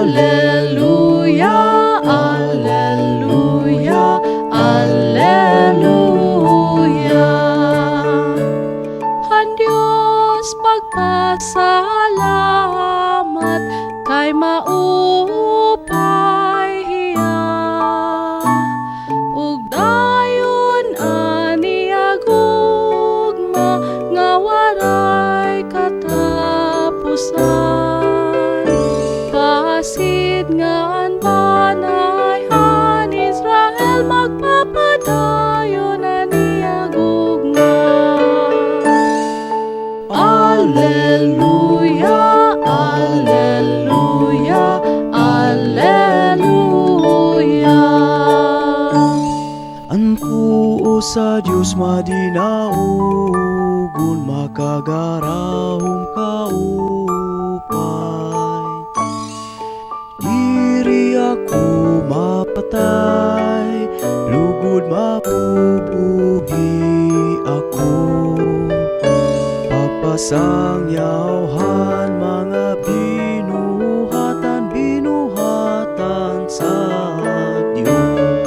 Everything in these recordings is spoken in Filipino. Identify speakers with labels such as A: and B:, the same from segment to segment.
A: Alleluia, Alleluia, Alleluia. Han Diyos pagpasalamat kay maupay Hiya. Ug dayon aniya gugma nga waray katapusan. Pasidnga ang banay han Israel magpapadayon aniya gugma. Alleluia, Alleluia, Alleluia.
B: Anpuo sa Diyos madinaugon, makagarahum kaupay. Diri ako mapatay, lugod mabubuhi ako. Pagpasangyawhan mga binuhatan sa Diyos.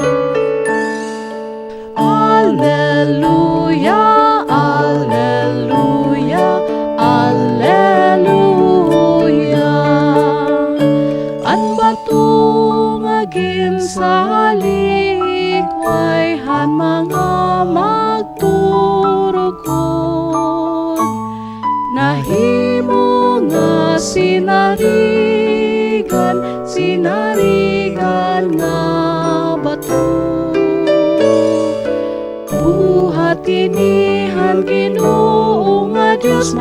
A: Alleluia, Alleluia, Alleluia. Ang bato nga ginsalikway han mga magturukod. Nahimo nga sinarigan nga bato. Buhat inihan Ginoo nga Diyos